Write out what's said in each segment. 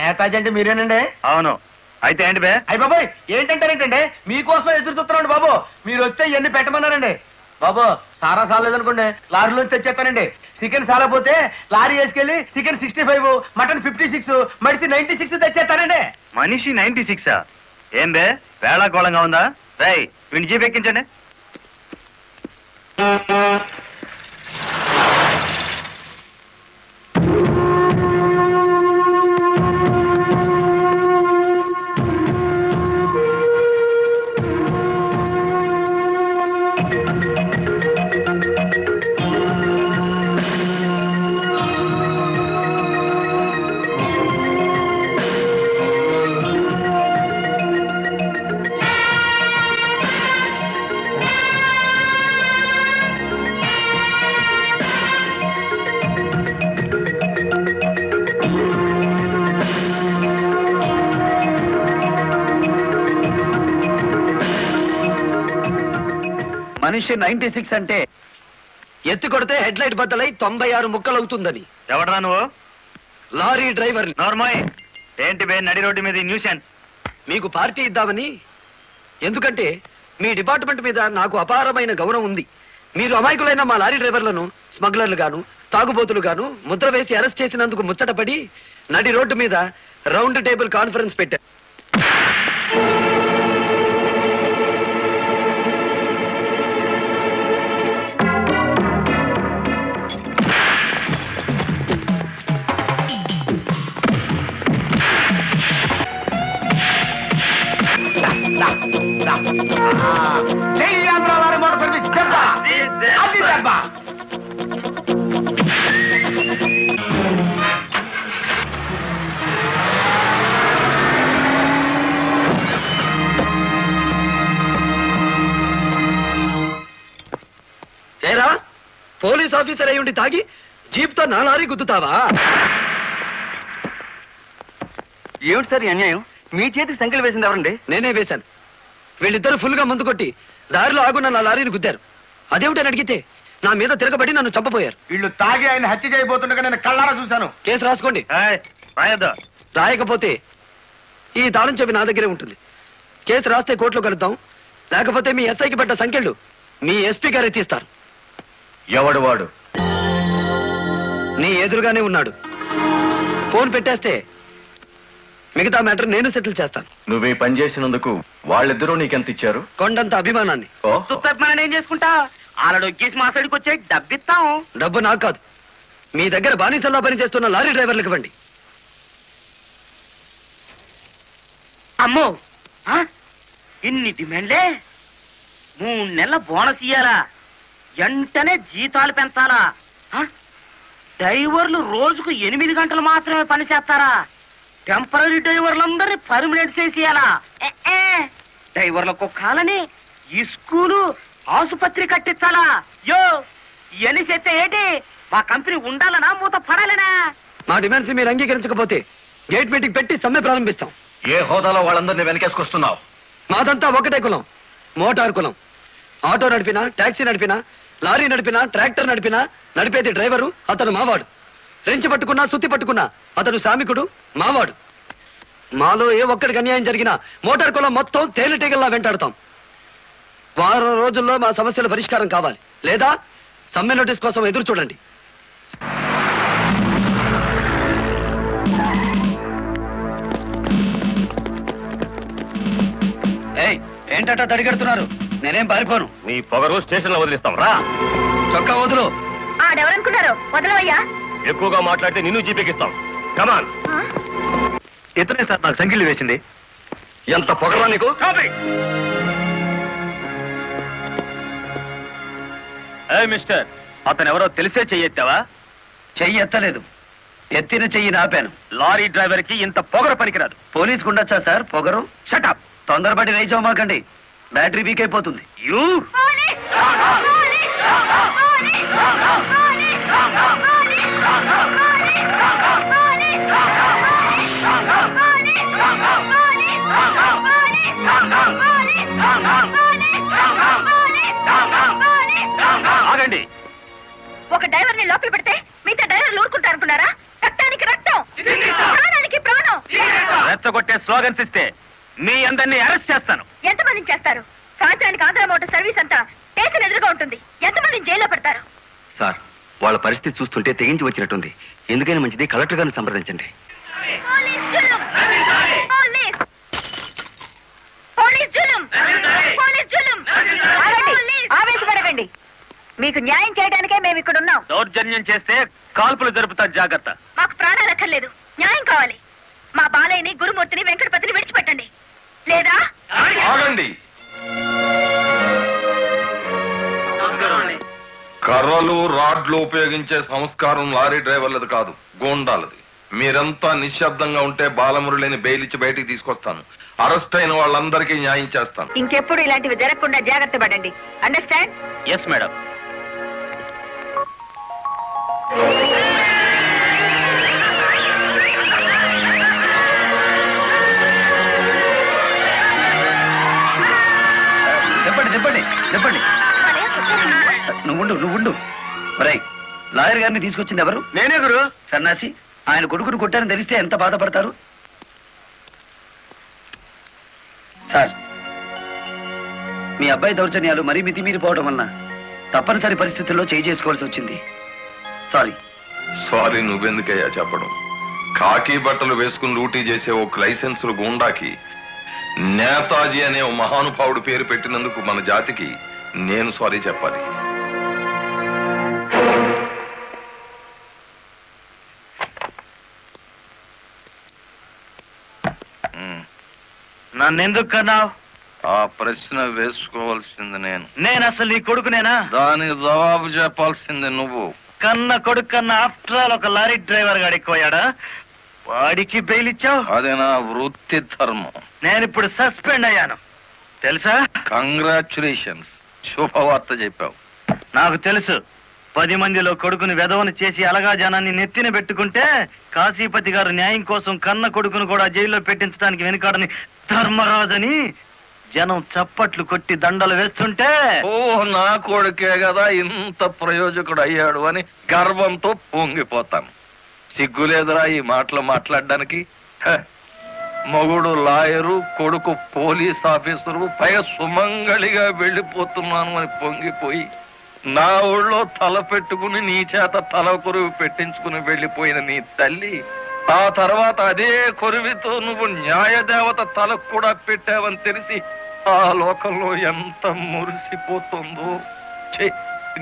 నేతాజీ అంటే మీరేనండి? అవును. అయితే ఏంటి బే? అయ్య బాబోయ్, ఏంటంటారేంటండి? మీకోసం ఎదురు చూస్తున్నాండి బాబు. మీరు వస్తే ఇవన్నీ పెట్టమన్నారండి బాబు. సారా సాలేదనుకోండి, లారీలో తెచ్చేస్తానండి. చికెన్ సాలపోతే లారీ వేసుకెళ్ళి చికెన్ 65, మటన్ 56, మనిషి 96 తెచ్చేస్తానండి. మనిషి 96? ఏం బే వేళాకోళంగా ఉందా? రై వీడిని జీప్ ఎక్కించండి. మనిషి 96 అంటే ఎత్తి కొడితే హెడ్ లైట్ బద్దలై 96 ముక్కలవుతుందని. ఎవడరా నువ్వు? Lorry driver. నార్మల్. ఏంటి బే నడి రోడ్డు మీద న్యూసెన్స్? మీకు పార్టీ ఇద్దామని. ఎందుకంటే మీ డిపార్ట్మెంట్ మీద నాకు అపారమైన గౌరవం ఉంది. మీరు అమాయకులైన మా లారీ డ్రైవర్లను స్మగ్లర్లు గాను తాగుబోతులు గాను ముద్ర వేసి అరెస్ట్ చేసినందుకు ముచ్చటపడి నడి రోడ్డు మీద రౌండ్ టేబుల్ కాన్ఫరెన్స్ పెట్టారు. ఏరా పోలీస్ ఆఫీసర్ అయ్యుండి తాగి జీప్ తో నా లారీ గుద్దుతావా? ఏమిటి సార్ అన్యాయం? మీ చేతికి సంఖ్యలు వేసింది ఎవరండి? నేనే వేశాను. వీళ్ళిద్దరు ఫుల్ గా ముందు కొట్టి దారిలో ఆగున్న నా లారీని గుద్దారు. అదేమిటని అడిగితే నా మీద తిరగబడి నన్ను చంపపోయారు. వీళ్ళు తాగి ఆయన హత్య చేయబోతుండగా నేను కళ్ళారా చూశాను. కేసు రాసుకోండి. రాయకపోతే ఈ తాళం చెవి నా దగ్గరే ఉంటుంది. కేసు రాస్తే కోర్టులో కలుద్దాం. లేకపోతే మీ ఎస్ఐకి పడ్డ సంఖ్యలు మీ ఎస్పీ గారు ఎత్తిస్తారు. ఎవడు వాడు? నీ ఎదురుగానే ఉన్నాడు. ఫోన్ పెట్టేస్తే మిగతా మ్యాటర్ నేను సెటిల్ చేస్తాను. నువ్వే పని చేసినందుకు వాళ్ళిద్దరూ నీకెంత ఇచ్చారు? కొండంత అభిమానాన్ని. ఏం చేసుకుంటా? ఆలడొగ్గేసి మా సైడ్కి వచ్చే డబ్బిస్తాం. డబ్బు నాకు కాదు, మీ దగ్గర బానిసల్లా పని చేస్తున్న లారీ డ్రైవర్లకు ఇవ్వండి. అమ్మో, ఇన్ని డిమాండ్లే? 3 నెలల బోనస్ ఇయ్యాలా? వెంటనే జీతాలు పెంచాలా? డ్రైవర్లు రోజుకు 8 గంటలు మాత్రమే పని చేస్తారా? టెంపరీ డ్రైవర్లందరినీ పర్మనెంట్ చేసేయాలా? డ్రైవర్లకు కాలని ఈ స్కూలు ఆసుపత్రి కట్టించాలా? యో ఇవన్నీ చేస్తే ఏంటి? మా కంపెనీ ఉండాలనా మూత పడాలనా? మా డిమాండ్స్ మీరు అంగీకరించకపోతే గేట్ మీటింగ్ పెట్టి సమ్మె ప్రారంభిస్తాం. ఏ హోదాలో వాళ్ళందరినీ వెనకేసుకొస్తున్నావు? మాదంతా ఒకటే కులం, మోటార్ కులం. ఆటో నడిపినా, టాక్సీ నడిపినా, లారీ నడిపినా, ట్రాక్టర్ నడిపినా నడిపేది డ్రైవరు, అతను మావాడు. రెంచి పట్టుకున్నా, సుత్తి పట్టుకున్నా అతను శ్రామికుడు, మావాడు. మాలో ఏ ఒక్కడికి అన్యాయం జరిగినా మోటార్ కులం మొత్తం తేనెటీగల్లా వెంటాడతాం. వారం రోజుల్లో మా సమస్యల పరిష్కారం కావాలి, లేదా సమ్మె నోటీస్ కోసం ఎదురు చూడండి. ఏంటట తడిగడుతున్నారు? నేనేం పారిపోను. నీ పొగరు స్టేషన్ లో వదిలిస్తాం రా. చొక్కా వదులు. ఆడెవరనుకున్నారు? వదలవయ్యా. ఎక్కువగా మాట్లాడితే నిన్ను జీపెక్కిస్తాం. కమాన్. ఇతనే సార్ నాకు సంఖ్యలు వేసింది. ఎంత పొగరా నీకు? మిస్టర్, అతను ఎవరో తెలిసే చెయ్యెత్తావా? చెయ్యి ఎత్తలేదు, ఎత్తిన చెయ్యి నాపాను. లారీ డ్రైవర్ కి ఇంత పొగరు పనికిరాదు. పోలీసుకు ఉండొచ్చా సార్ పొగరు? షటప్. తొందరపడి రైచోమాకండి, బ్యాటరీ వీక్ అయిపోతుంది. ఆగండి. ఒక డ్రైవర్ ని లోపల పెడితే మిగతా డ్రైవర్లు ఊరుకుంటారనుకున్నారా? రక్తానికి రక్తం, ప్రాణానికి ప్రాణం. రెచ్చగొట్టే స్లోగన్స్ ఇస్తే మీ అందరినీ అరెస్ట్ చేస్తాను. ఎంతమందిని చేస్తారు? సాయంత్రానికి ఆంధ్ర మోటార్ సర్వీస్ అంతా స్టేషన్ ఎదురుగా ఉంటుంది. ఎంతమందిని జైల్లో పెడతారు? సార్, వాళ్ళ పరిస్థితి చూస్తుంటే తెగించి వచ్చినట్టుంది. ఎందుకైనా మంచిది కలెక్టర్ గారిని సంప్రదించండి. ఆవేశపడకండి. మీకు న్యాయం చేయడానికే మేము ఇక్కడ ఉన్నాం. దౌర్జన్యం చేస్తే కాల్పులు జరుపుతా, జాగ్రత్త. మాకు ప్రాణాలు అక్కర్లేదు, న్యాయం కావాలి. మా బాలయ్యని, గురుమూర్తిని, వెంకటపతిని విడిచిపెట్టండి. లేదా ఆగండి. కర్రలు రాడ్లు ఉపయోగించే సంస్కారం లారీ డ్రైవర్లది కాదు, గోండాలది. మీరంతా నిశ్శబ్దంగా ఉంటే బాలమురళిని బెయిలిచ్చి బయటికి తీసుకొస్తాను. అరెస్ట్ అయిన వాళ్ళందరికీ న్యాయం చేస్తాను. ఇంకెప్పుడు ఇలాంటివి జరగకుండా జాగ్రత్త పడండి. అండర్స్టాండ్? Yes madam. చెప్పండి. నువ్వుండు. రై, లాయర్ గారిని తీసుకొచ్చింది ఎవరు? నేనే గురు. సన్నాసి, ఆయన కొడుకును కొట్టారని తెలిస్తే ఎంత బాధపడతారు? సార్, మీ అబ్బాయి దౌర్జన్యాలు మరీ మితిమీరిపోవడం వలన తప్పనిసరి పరిస్థితుల్లో చేయి చేసుకోవాల్సి వచ్చింది. సారీ నువ్వెందుకయ్యా చెప్పడం? కాకి బట్టలు వేసుకుని డ్యూటీ చేసే ఒక లైసెన్సులు గుండాకి నేతాజీ అనే ఓ మహానుభావుడు పేరు పెట్టినందుకు మన జాతికి నేను సారీ చెప్పాలి. నన్నెందుకు కన్నావు? ఆ ప్రశ్న వేసుకోవాల్సింది నేను అసలు నీ కొడుకునేనా? దానికి జవాబు చెప్పాల్సింది నువ్వు. కన్న కొడుకు కన్నా ఆఫ్టర్ ఆల్ ఒక లారీ డ్రైవర్ గాడిపోయాడా? వాడికి బెయిల్ ఇచ్చావు? అదే నా వృత్తి ధర్మం. నేను ఇప్పుడు సస్పెండ్ అయ్యాను తెలుసా? కంగ్రాచులేషన్స్, శుభవార్త చెప్పావు. నాకు తెలుసు. 10 మందిలో కొడుకుని వెధవను చేసి అలగా జనాన్ని నెత్తిన పెట్టుకుంటే కాశీపతి గారు న్యాయం కోసం కన్న కొడుకును కూడా జైల్లో పెట్టించడానికి వెనుకాడని ధర్మరాజని జనం చప్పట్లు కొట్టి దండలు వేస్తుంటే, ఓ నా కొడుకే కదా ఇంత ప్రయోజకుడు అయ్యాడు అని గర్వంతో పొంగిపోతాను. సిగ్గులేదురా ఈ మాటలు మాట్లాడడానికి? మగుడు లాయరు, కొడుకు పోలీస్ ఆఫీసరు, పైగా సుమంగళిగా వెళ్ళిపోతున్నాను అని పొంగిపోయి నా ఊళ్ళో తల పెట్టుకుని నీ చేత తల కొరువు పెట్టించుకుని వెళ్ళిపోయిన నీ తల్లి ఆ తర్వాత అదే కొరువితో నువ్వు న్యాయదేవత తలకు కూడా పెట్టావని తెలిసి ఆ లోకంలో ఎంత మురిసిపోతుందో.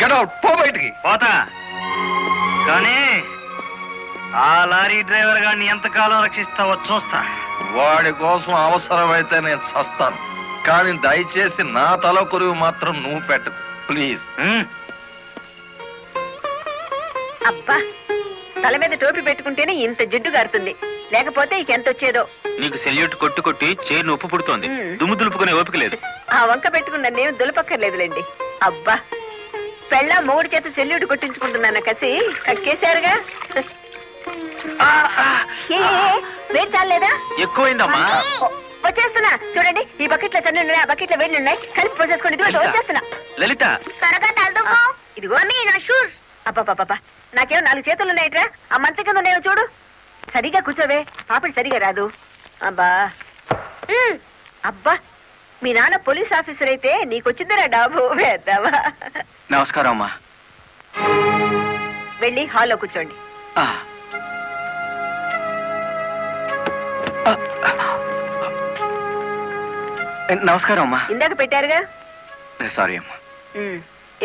గెట్ అవుట్, పో బయటికి. పోతా, కానీ ఆ లారీ డ్రైవర్ గారిని ఎంతకాలం రక్షిస్తావో చూస్తా. వాడి కోసం అవసరమైతే నేను చస్తాను, కానీ దయచేసి నా తల కొరువు మాత్రం నువ్వు పెట్టకు ప్లీజ్. అబ్బా, తల మీద టోపీ పెట్టుకుంటేనే ఇంత జిడ్డు గారుతుంది, లేకపోతే ఇంకెంత వచ్చేదో. నీకు సెల్యూట్ కొట్టి చేరు ఉప్పు పుడుతోంది, దుమ్ము దులుపుకునే ఓపిక లేదు. ఆ వంక పెట్టుకున్న నేను దులపక్కర్లేదులేండి. అబ్బా, పెళ్ళ మూడు చేత సెల్యూట్ కొట్టించుకుంటున్నాను కసి కక్కేశారుగా. వేడి చాలేదా? ఎక్కువైందమ్మా. వచ్చేస్తున్నా చూడండి. ఈ బకెట్ లో తన్ను ఉన్నాయి, ఆ బకెట్ లో వేడి ఉన్నాయి, కలిపి పోసేసుకోండి. వచ్చేస్తున్నా. లలిత, త్వరగా తలదుకో. ఇదిగో నా షూస్. అబ్బా, నాకేమో 4 చేతులు ఉన్నాయిట్రా. ఆ మంత్రి కింద ఉన్నాయో చూడు. సరిగా కూర్చోవే, పాపడి సరిగా రాదు. అబ్బా, మీ నాన్న పోలీస్ ఆఫీసర్ అయితే నీకొచ్చిందిరా డాబు. వేద్దావా? నమస్కారం అమ్మా. వెళ్ళి హాల్లో కూర్చోండి. నమస్కారం అమ్మా. ఇందాక పెట్టారుగా. సారీ అమ్మా.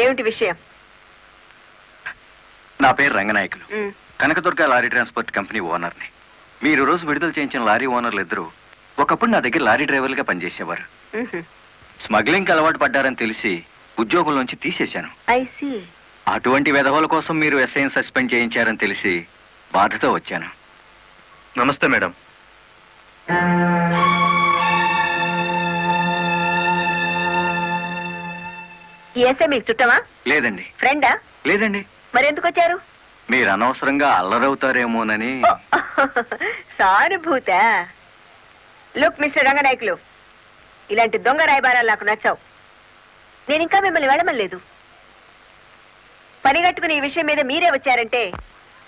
ఏమిటి విషయం? నా పేరు Ranganayakulu, Kanakadurga lorry transport company ఓనర్ని. మీరు రోజు విడుదల చేయించిన లారీ ఓనర్లు ఇద్దరు ఒకప్పుడు నా దగ్గర లారీ డ్రైవర్లుగా పనిచేసేవారు. స్మగ్లింగ్ అలవాటు పడ్డారని తెలిసి ఉద్యోగం నుంచి తీసేశాను. అటువంటి వెధవల కోసం మీరు ఎస్ఐని సస్పెండ్ చేయించారని తెలిసి బాధతో వచ్చాను. నమస్తే మేడం. ఈ ఎస్ఐ మీకు చుట్టమా? లేదండి. ఫ్రెండా? లేదండి. మరి ఎందుకు వచ్చారు? మీరు అనవసరంగా అల్లరవుతారేమోనని. సానుభూత. లుక్ మిస్టర్ రంగనాయకులు, ఇలాంటి దొంగ రాయబారాలు నాకు నచ్చావు. నేను ఇంకా మిమ్మల్ని వెళ్ళమలేదు. పని కట్టుకుని ఈ విషయం మీద మీరే వచ్చారంటే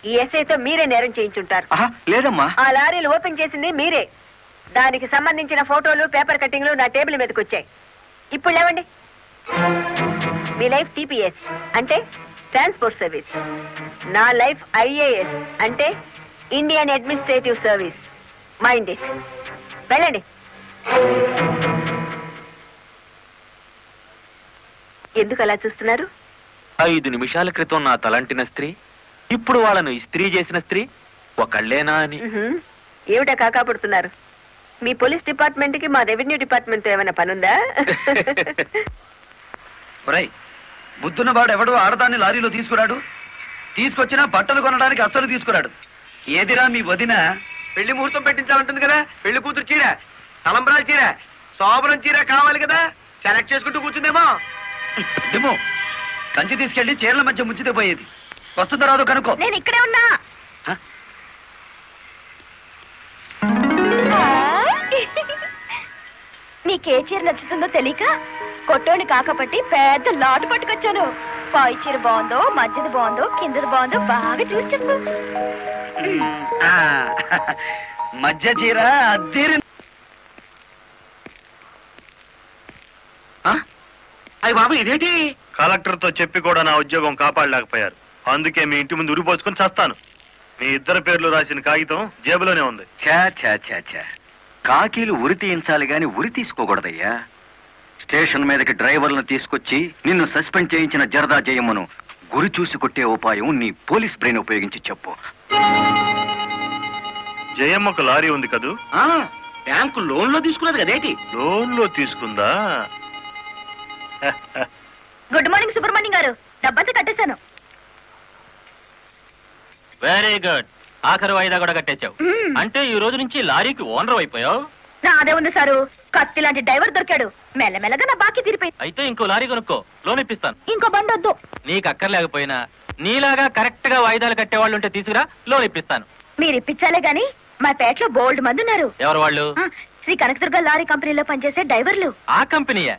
ఈ ఎస్ఐతో మీరే నేరం చేయించుంటారు. లేదమ్మా. ఆ లారీలు ఓపెన్ చేసింది మీరే. దానికి సంబంధించిన ఫోటోలు పేపర్ కట్టింగ్లు నా టేబుల్ మీదకి వచ్చాయి. ఇప్పుడు లేవండి. మీ లైఫ్ టీపీఎస్ అంటే ట్రాన్స్పోర్ట్ సర్వీస్, నా లైఫ్ ఐఏఎస్ అంటే Indian administrative service. Mind it. వెళ్ళండి. ఎందుకు అలా చూస్తున్నారు? 5 నిమిషాల క్రితం నా తలంటిన స్త్రీ ఇప్పుడు వాళ్ళను ఇస్త్రీ చేసిన స్త్రీ ఒకళ్ళేనా అని. ఏమిటా కాకాపడుతున్నారు? మీ పోలీస్ డిపార్ట్మెంట్ కి మా రెవెన్యూ డిపార్ట్మెంట్ తో ఏమైనా పనుందా? బుద్ధున్న వాడు ఎవడు ఆడదాన్ని లారీలో తీసుకురాడు. తీసుకొచ్చినా బట్టలు కొనడానికి అస్సలు తీసుకురాడు. ఏదిరా మీ వదిన? పెళ్లి ముహూర్తం పెట్టించాలంటుంది కదా. పెళ్లి కూతురు చీర, తలంబరాల చీర, శోభనం చీర కావాలి కదా. సెలెక్ట్ చేసుకుంటూ కూర్చుందేమో. ఏమో కంచి తీసుకెళ్లి చీరల మధ్య ముంచితే పోయేది. వస్తుందో రాదో కనుక్కో. నేను ఇక్కడే ఉన్నా. నీకే చీర నచ్చుతుందో తెలియక కొట్టోని కాకపట్టి పెద్ద లాటు పట్టుకొచ్చాను. పై చీర బాగుందో, మధ్యది బాగుందో, కిందది బాగుందో బాగా చూసి చెప్పు. మధ్య చీర అద్దెరి. అయ్యి బాబు ఇదేంటి? కలెక్టర్ తో చెప్పి కూడా నా ఉద్యోగం కాపాడలేకపోయారు. అందుకే మీ ఇంటి ముందు ఉరిపోసుకొని చస్తాను. మీ ఇద్దరు పేర్లు రాసిన కాగితం జేబులోనే ఉంది. చా కాకీలు ఉరి తీయించాలి గాని ఉరి తీసుకోకూడదయ్యా. స్టేషన్ మీదకి డ్రైవర్లను తీసుకొచ్చి నిన్ను సస్పెండ్ చేయించిన జరదా జయమ్మను గురి చూసి కొట్టే ఉపాయం నీ పోలీస్ బ్రెయిన్ ఉపయోగించి చెప్పు. జయమ్మకు లారీ ఉంది కదూ? బ్యాంకు లోన్ లో తీసుకున్నది కదేటి? లోన్ లో తీసుకుందా? గుడ్ మార్నింగ్ సుబ్రహ్మణ్యం గారు. డబ్బంతా కట్టేశాను. Very good. ఆఖరి వాయిదా కూడా కట్టేశావు. అంటే ఈ రోజు నుంచి లారీకి ఓనర్ అయిపోయావు. అదే ఉంది సారు. కత్తి లాంటి డ్రైవర్ దొరికాడు. మెల్లమెల్లగా నా బాకీ తీరిపోయింది. అయితే ఇంకో లారీ కొనుక్కో, లోన్ ఇప్పిస్తాను. ఇంకో బండి వద్దు. నీకు అక్కర్లేకపోయినా నీలాగా కరెక్ట్ గా వాయిదాలు కట్టేవాళ్ళు ఉంటే తీసుకురా, లోన్ ఇప్పిస్తాను. మీరు ఇప్పించాలే గాని మా పేటలో బోల్డ్ మంది ఉన్నారు. ఎవరు వాళ్ళు? శ్రీ కనకదుర్గ లారీ కంపెనీలో పనిచేసే డ్రైవర్లు. ఆ కంపెనీయే?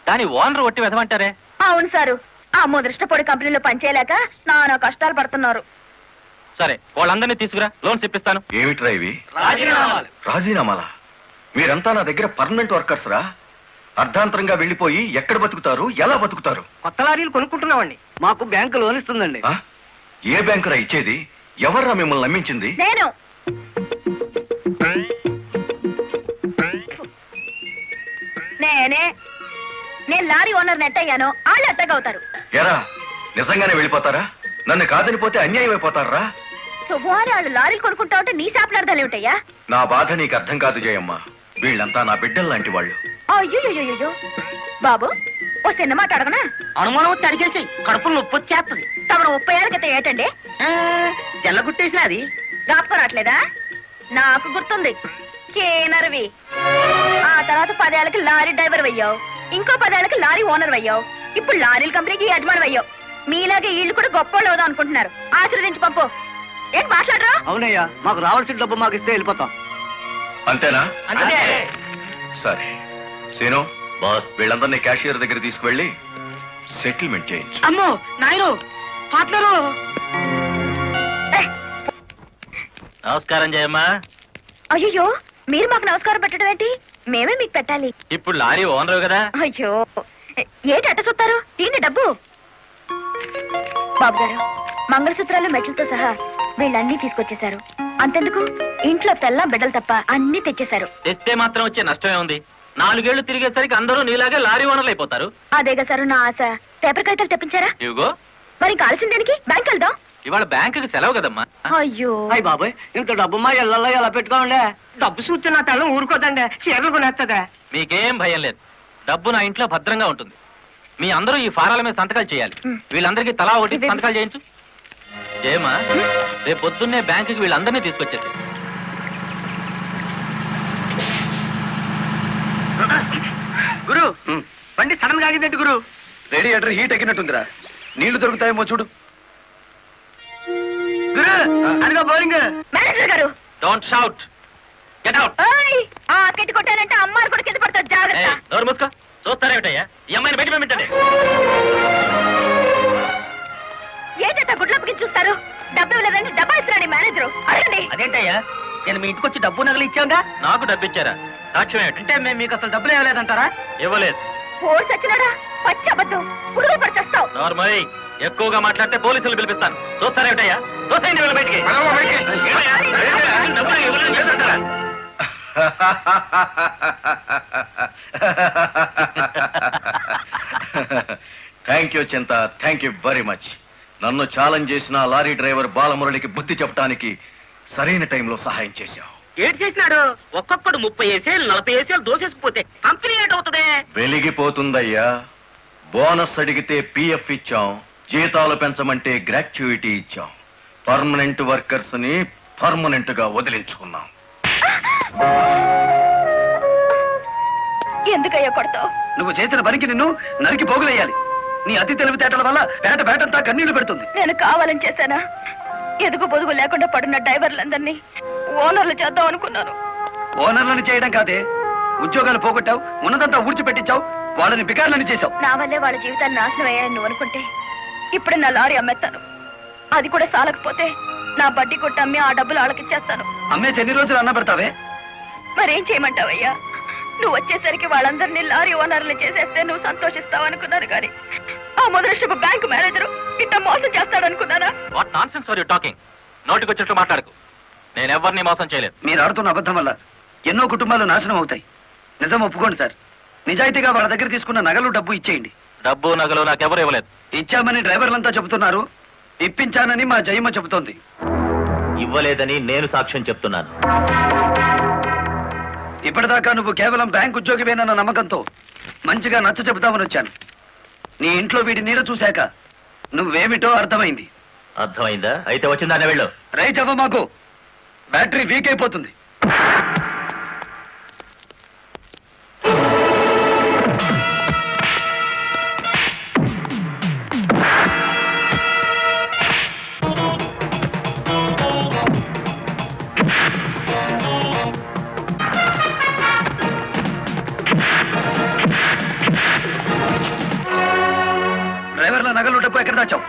దాని ఓనర్ ఒట్టి వెదమంటారే? అవును సారు. ఆ ముదృష్టపొడి కంపెనీలో పనిచేయలేక నానా కష్టాలు పడుతున్నారు. సరే, వాళ్ళందరినీ తీసుకురా, లోన్స్ ఇప్పిస్తాను. ఏమిట్రా ఇవి? రాజీనామాలా? మీరంతా నా దగ్గర పర్మనెంట్ వర్కర్స్ రా. అర్ధాంతరంగా వెళ్ళిపోయి ఎక్కడ బతుకుతారు, ఎలా బతుకుతారు? కొత్త లారీలు కొనుక్కుంటున్నామండి. మాకు బ్యాంకు లోన్ ఇస్తుందండి. ఏ బ్యాంకురా ఇచ్చేది? ఎవర్రా మిమ్మల్ని నమ్మించింది? నేను. నేను లారీ ఓనర్ నెట్ అయ్యాను. వాళ్ళు ఎత్తగవుతారు. ఎరా నిజంగానే వెళ్ళిపోతారా? నన్ను కాదనిపోతే అన్యాయం అయిపోతారా? శుభవారి వాళ్ళు లారీలు కొనుక్కుంటా ఉంటే నీ శాపలార్థాలు ఏమిటయ్యా? నా బాధ నీకు అర్థం కాదు జయమ్మ. వీళ్ళంతా నా బిడ్డలు లాంటి వాళ్ళు. అయ్యో బాబు, ఓ చిన్న మాట అడగనా? అనుమానం వచ్చి అడిగేసి కడుపులో నొప్పి వచ్చేస్తుంది. తమను 30 ఏళ్ళ క్రితం ఏటండి జల్లగుట్టేసిన అది జ్ఞాపకం రావట్లేదా? నాకు గుర్తుంది. కేనర్వి. ఆ తర్వాత 10 ఏళ్ళకి లారీ డ్రైవర్ అయ్యావు. ఇంకో 10 ఏళ్ళకి లారీ ఓనర్ అయ్యావు. ఇప్పుడు లారీల కంపెనీకి యజమాని అయ్యావు. మీలాగే వీళ్ళు కూడా గొప్పవాళ్ళు అవుదాం అనుకుంటున్నారు. ఆశీర్వదించి పంపు. ఏం మాట్లాడరా? అవునయ్యా, మాకు రావాల్సిన డబ్బు మాకు ఇస్తే వెళ్ళిపోతాం. అంతేనా? సరే సీను బాస్, వీళ్ళందరినీ క్యాషియర్ దగ్గర తీసుకువెళ్ళి సెటిల్మెంట్ చేయించు. అమ్మో నాయను, పార్ట్నరు. నమస్కారం జయమ్మా. అయ్యో, మీరు మాకు నమస్కారం పెట్టడం ఏంటి? మేమే మీకు పెట్టాలి. ఇప్పుడు లారీ ఓనరు కదా. అయ్యో, ఏంటి అట్ట చూస్తారు? దీన్ని డబ్బు. బాబు గారు, మంగళసూత్రాలు మెట్లతో సహా వీళ్ళన్నీ తీసుకొచ్చేశారు. అంతెందుకు, ఇంట్లో తెల్ల బిడ్డలు తప్ప అన్ని తెచ్చేశారు. తెస్తే మాత్రం వచ్చే నష్టమే ఉంది. 4 ఏళ్లు తిరిగేసరికి అందరూ నీలాగే లారీ ఓనర్లు అయిపోతారు. అదేగా సార్ నా ఆశ. పేపర్ కాగితాలు తెప్పించారా? ఇవిగో. మరి కాల్సిన దానికి బ్యాంక్ వెళ్దాం. ఇవాళ బ్యాంకుకి సెలవు కదమ్మా. అయ్యో అయ్యి బాబాయ్, ఇంత డబ్బు మా ఇళ్లలో ఎలా పెట్టుకోండి? డబ్బు చూస్తే నా తల్లం ఊరుకోదండి. చీరలు కొనేస్తుందా? మీకేం భయం లేదు. డబ్బు నా ఇంట్లో భద్రంగా ఉంటుంది. మీ అందరూ ఈ ఫారాల మీద సంతకాలు చేయాలి. వీళ్ళందరికీ తలా ఒకటి సంతకాలు చేయించు. జయమ్మా, రేపు పొద్దున్నే బ్యాంకుకి వీళ్ళందరినీ తీసుకొచ్చేసి. గురు, బండి సడన్ గా ఆగిందండి గురు. Radiator heat ఎక్కినట్టుందిరా. నీళ్లు దొరుకుతాయేమో చూడు. గురు, అదిగో బౌలింగ్. మేనేజర్ గారు, డోంట్ షౌట్. Get out. ఆ కెట్టి కొట్టానంటే అమ్మారు కూడా కింద పడతారు. జాగ్రత్త. నోరు మూసుకో. చూస్తారేమిటయ్యా? ఈ అమ్మాయిని బయట పంపించండి. ఏంటంటే గుడ్లప్పకి చూస్తారు? డబ్బు ఇవ్వలేదండి. డబ్బా ఇస్తున్నాడు మేనేజరు. అడగండి. అదేంటయ్యా? నేను మీ ఇంటికి వచ్చి డబ్బు నగలు ఇచ్చాగా. నాకు డబ్బు ఇచ్చారా? సాక్ష్యం ఏమిటి? అంటే మేము మీకు అసలు డబ్బులు ఇవ్వలేదంటారా? ఇవ్వలేదు. ఓడి సచ్చినాడా, పచ్చి అబద్ధం, పురుగులు పడిచేస్తావు. నార్మల్ ఎక్కువగా మాట్లాడితే పోలీసులు పిలిపిస్తాను. చూస్తారేమిటయ్యా? చూస్తాయండి వీళ్ళ బయటికి. డబ్బులు ఇవ్వలేదు చేస్తుంటారా? థ్యాంక్ యూ చింత, థ్యాంక్ యూ వెరీ మచ్. నన్ను ఛాలెంజ్ చేసిన లారీ డ్రైవర్ బాలమురళికి బుద్ధి చెప్పడానికి సరైన టైంలో సహాయం చేశావు. ఏడు చేసినాడు? ఒక్కొక్కడు 30 ఏసేలు 40 ఏసేలు దోసేసుకుపోతే కంపెనీ ఏటవుతుంది? వెలిగిపోతుందయ్యా. బోనస్ అడిగితే పిఎఫ్ ఇచ్చాం, జీతాలు పెంచమంటే గ్రాట్యుయిటీ ఇచ్చాం. పర్మనెంట్ వర్కర్స్ ని పర్మనెంట్ గా వదిలించుకున్నాం. ఎందుకయ్యా కొడతావు? నువ్వు చేసిన పనికి నిన్ను నరికి పోగులేయాలి. నీ అతి తెలివితేటల వల్ల బేటంతా కన్నీళ్లు పెడుతుంది. నేను కావాలని చేశానా? ఎదుగు పొదుగు లేకుండా పడున్న డ్రైవర్లందరినీ ఓనర్లు చేద్దాం అనుకున్నాను. ఓనర్లను చేయడం కాదే, ఉద్యోగాలు పోగొట్టావు, ఉన్నదంతా ఊడ్చిపెట్టించావు, వాళ్ళని బికార్లని చేశావు. నా వల్లే వాళ్ళ జీవితాన్ని నాశనం అయ్యాయని నువ్వు అనుకుంటే ఇప్పుడే నా లారీ అమ్మేస్తాను. అది కూడా సాలకపోతే నా బడ్డీ కొట్టి అమ్మి ఆ డబ్బులు వాళ్ళకిచ్చేస్తాను. అమ్మేసి ఎన్ని రోజులు అన్న పెడతావే? మరేం చేయమంటావయ్యా? నువ్వు వచ్చేసరికి వాళ్ళందరినీ లారీ ఓనర్లు చేసేస్తే నువ్వు సంతోషిస్తావు అనుకున్నాను, కానీ ఆ మొదలష్టపు బ్యాంకు మేనేజరు ఇంత మోసం చేస్తాడు అనుకున్నానా? What nonsense are you talking? నోటికొచ్చినట్టు మాట్లాడకు. నేను ఎవరిని మోసం చేయలేదు. మీరు ఆడుతున్న అబద్ధం వల్ల ఎన్నో కుటుంబాలు నాశనం అవుతాయి. నిజం ఒప్పుకోండి సార్. నిజాయితీగా వాళ్ళ దగ్గర తీసుకున్న నగలు డబ్బు ఇచ్చేయండి. డబ్బు నగలు నాకెవరు ఇవ్వలేదు. ఇచ్చామని డ్రైవర్లంతా చెబుతున్నారు, ఇప్పించానని మా జయమ్మ చెబుతోంది. ఇవ్వలేదని నేను సాక్ష్యం చెప్తున్నాను. ఇప్పటిదాకా నువ్వు కేవలం బ్యాంక్ ఉద్యోగివేనన్న నమ్మకంతో మంచిగా నచ్చ చెబుతామని వచ్చాను. నీ ఇంట్లో వీడి నీడ చూశాక నువ్వేమిటో అర్థమైంది. అర్థమైందా? అయితే వచ్చిందానే వెళ్ళు. రైట్ అవ్వ, మాకు బ్యాటరీ వీక్ అయిపోతుంది. డ్రైవర్ల నగలు డబ్బు ఎక్కడ దాచావు?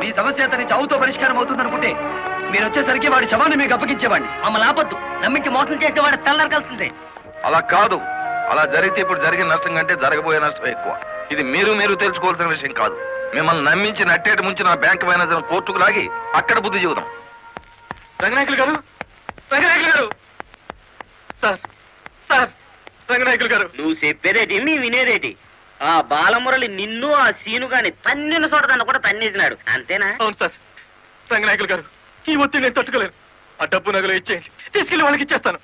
మీ సమస్య అతని చావుతో పరిష్కారం అవుతుందనుకుంటే మీరు వచ్చేసరికి వాడి శవాన్ని మీకు అప్పగించేవాడిని. మమ్మల్ని ఆపొద్దు. నమ్మించి మోసం చేసేవాడు తెల్లరకాల్సిందే. అలా కాదు. అలా జరిగితే ఇప్పుడు జరిగిన నష్టం కంటే జరగబోయే నష్టం ఎక్కువ. ఇది మీరు తెలుసుకోవాల్సిన విషయం కాదు. మిమ్మల్ని నమ్మించి నట్టేట ముంచి నా బ్యాంక్ మేనేజర్ కోర్టుకు లాగి అక్కడ బుద్ధి చెబుదాం. రంగనాయకులు గారు, రంగనాయకులు గారు, సార్ సార్, రంగనాయకులు గారు. నువ్వు చెప్పేదేటి, నీ వినేదేటి? ఆ బాలమురళి నిన్ను ఆ సీను గాని తన్నిన చోటదాన్ని కూడా తన్నేసినాడు, అంతేనా? అవును సార్. రంగనాయకులు గారు, ఈ ఒత్తిడి నేను తట్టుకోలేను. ఆ డబ్బు నగలు ఇచ్చేయండి, తీసుకెళ్లి వాళ్ళకి ఇచ్చేస్తాను.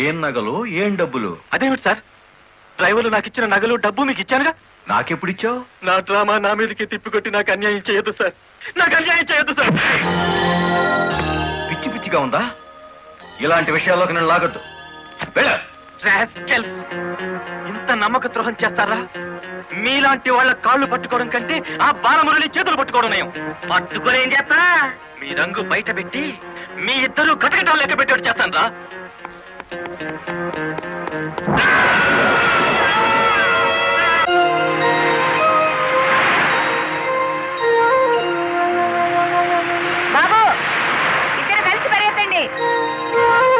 ఏం నగలు, ఏం డబ్బులు? అదేమిటి సార్, డ్రైవర్లు నాకు ఇచ్చిన నగలు డబ్బు మీకు ఇచ్చానుగా. నాకెప్పుడిచ్చావు? నా డ్రామా నా మీదకి తిప్పికొట్టి నాకు అన్యాయం చేయొద్దు సార్. నాకు అన్యాయం చేయొద్దు సార్. పిచ్చి పిచ్చిగా ఉందా? ఇలాంటి విషయాల్లోకి నేను లాగొద్దు. వెళ్ళ. రాస్కెల్స్, ఇంత నమ్మక ద్రోహం చేస్తారా? మీలాంటి వాళ్ళ కాళ్ళు పట్టుకోవడం కంటే ఆ బాలమురళి చేతులు పట్టుకోవడం నయం. పట్టుకొని ఏం చేస్తా? మీ రంగు బయట పెట్టి మీ ఇద్దరు గటగటాలు లెక్క పెట్టేట్టు చేస్తాను రా. బాబు, ఇద్దరు కలిసి పరిగెత్తండి. బాబు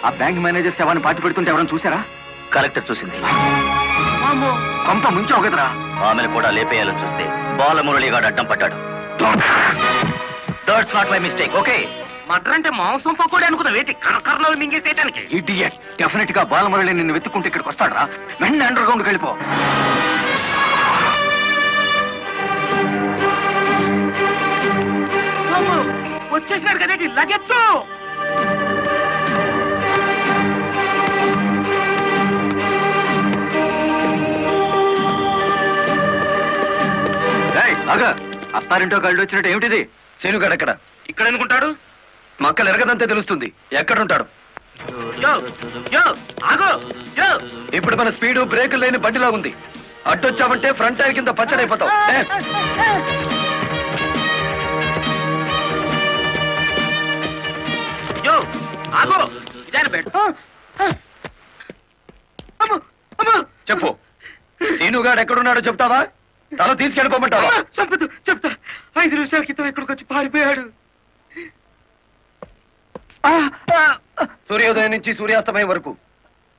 ఆ బ్యాంక్ మేనేజర్ శవాన్ని పాతి పెడుతుంటే ఎవరైనా చూసారా? కలెక్టర్ చూసింది. కొంప ముంచావు కదరా. ఆమెను కూడా లేపేయాలని చూస్తే బాలమురళిగాడు అడ్డం పడ్డాడు. That's not my mistake. Okay, matar అంటే మాంసం పకోడీ అనుకున్న వేటి కరకరణలు మింగేసేయటానికి. ఇడియట్. డెఫినెట్ గా బాలమురళి నిన్ను వెతుక్కుంటే ఇక్కడికి వస్తాడరా. వెంటనే అండర్ గ్రౌండ్కి వెళ్ళిపో. వచ్చేసినాడు కదేటి లగెత్తు. అత్తారింటో కళ్ళు వచ్చినట్టు ఏమిటిది? శీనుగాడు ఎక్కడ? ఇక్కడ ఎందుకుంటాడు? మక్కలు ఎరగదంతే తెలుస్తుంది. ఎక్కడుంటాడు? ఇప్పుడు మన స్పీడు బ్రేకులు లేని బండిలా ఉంది. అడ్డొచ్చామంటే ఫ్రంట్ టైర్ కింద పచ్చడైపోతావు. చెప్పు, శీనుగాడు ఎక్కడున్నాడో చెప్తావా? తల తీసుకెళ్ళిపోమంటావా? చెప్తా. 5 నిమిషాల క్రితం ఇక్కడికి వచ్చి పారిపోయాడు. సూర్యోదయం నుంచి సూర్యాస్తమయం వరకు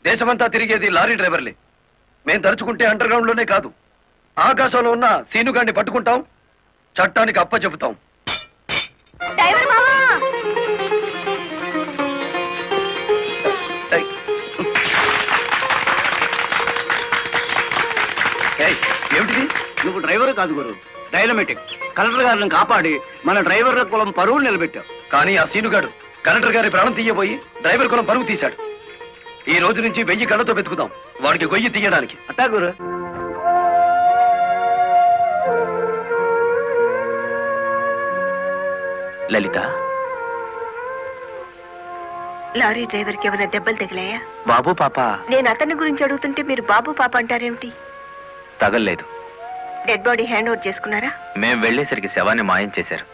దేశమంతా తిరిగేది లారీ డ్రైవర్లే. మేం తలుచుకుంటే అండర్ గ్రౌండ్ లోనే కాదు, ఆకాశంలో ఉన్న సీనుగాడిని పట్టుకుంటాం, చట్టానికి అప్ప చెబుతాం. ఏమిటిది? నువ్వు డ్రైవర్ కాదు గురు, డైనమెటిక్. కలెక్టర్ గారిని కాపాడి మన డ్రైవర్ల కులం పరువులు నిలబెట్టావు. కానీ ఆ సీనుగాడు కలెక్టర్ గారి ప్రాణం తీయబోయి డ్రైవర్ కులం పరుగు తీశాడు. ఈ రోజు నుంచి 1000 కళ్ళతో వెతుకుతాం వాడికి గొయ్యి తీయడానికి. అట్టా గురు. లలిత, లారీ డ్రైవర్ కి ఏమైనా దెబ్బలు తగిలాయా? బాబు పాప. నేను అతని గురించి అడుగుతుంటే మీరు బాబు పాప అంటారేమిటి? తగల్లేదు. డెడ్ బాడీ హ్యాండ్ ఓవర్ చేసుకున్నారా? మేం వెళ్లేసరికి శవాన్ని మాయం చేశారు.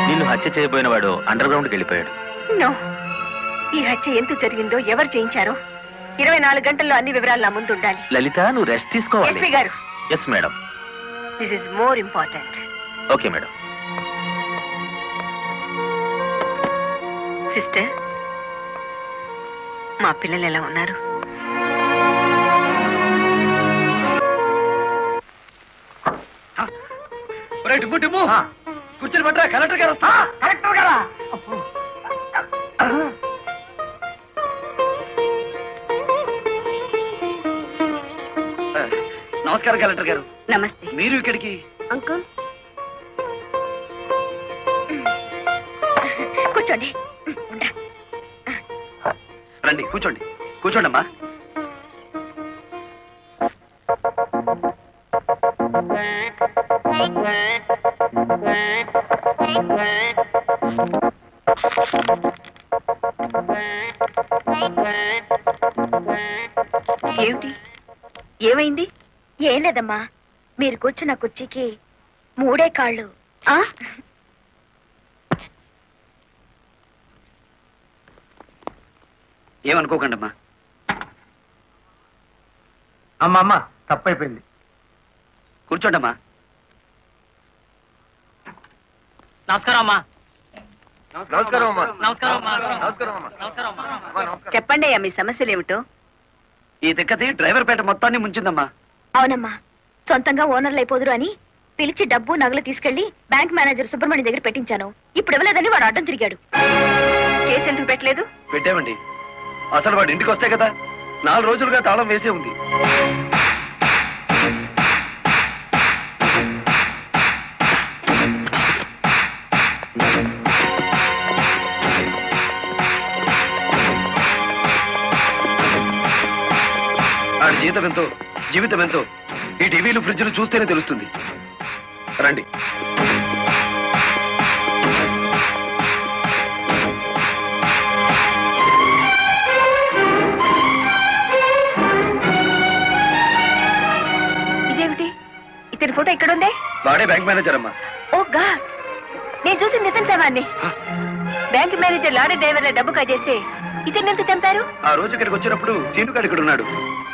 నిన్ను హత్య చేయబోయిన వాడు అండర్ గ్రౌండ్కి వెళ్ళిపోయాడు. నో, ఈ హత్య ఎందుకు జరిగిందో, ఎవరు చేయించారో 24 గంటల్లో అన్ని వివరాలు నా ముందు ఉండాలి. లలిత, నువ్వు రెస్ట్ తీసుకోవాలి. ఎస్పీ గారు. Yes madam. This is more important. Okay madam. Sister, మా పిల్లలు ఎలా ఉన్నారు? కూర్చొని పట్టరా, కలెక్టర్ గారు. కలెక్టర్ గారా? నమస్కారం కలెక్టర్ గారు. నమస్తే. మీరు ఇక్కడికి? అంకుల్ కూర్చోండి. రండి, కూర్చోండి. కూర్చోండి అమ్మా. ఏమిటి, ఏమైంది? ఏం లేదమ్మా, మీరు కూర్చున్న కుర్చీకి 3 కాళ్ళు. ఏమనుకోకండి అమ్మా. అమ్మ తప్పైపోయింది. కూర్చోండి అమ్మా. నమస్కారం అమ్మా. చెప్పండి అయ్యా, మీ సమస్యలు ఏమిటో. ఈ దిక్కది డ్రైవర్ పేట మొత్తాన్ని ముంచిందమ్మా. అవునమ్మా, సొంతంగా ఓనర్లు అయిపోదురు అని పిలిచి డబ్బు నగలు తీసుకెళ్లి బ్యాంక్ మేనేజర్ సుబ్రహ్మణ్యం దగ్గర పెట్టించాను. ఇప్పుడు ఇవ్వలేదని వాడు అడ్డం తిరిగాడు. కేసు ఎందుకు పెట్టలేదు? పెట్టామండి. అసలు వాడు ఇంటికి వస్తే కదా 4 రోజులుగా తాళం వేసే ఉంది. ఆడి జీతం ఎంతో, జీవితం ఎంతో ఈ టీవీలు ఫ్రిడ్జ్లు చూస్తేనే తెలుస్తుంది. రండి. ఇదేమిటి, ఇతని ఫోటో ఇక్కడ ఉందే? వాడే బ్యాంక్ మేనేజర్ అమ్మా. ఓ గాడ్, నేను చూసి నితిన్ శవాన్ని. బ్యాంక్ మేనేజర్ లారీ డ్రైవర్ల డబ్బు కాజేస్తే ఇతన్ని ఎందుకు చంపారు? ఆ రోజు ఇక్కడికి వచ్చినప్పుడు సీనుగాడు ఇక్కడ ఉన్నాడు.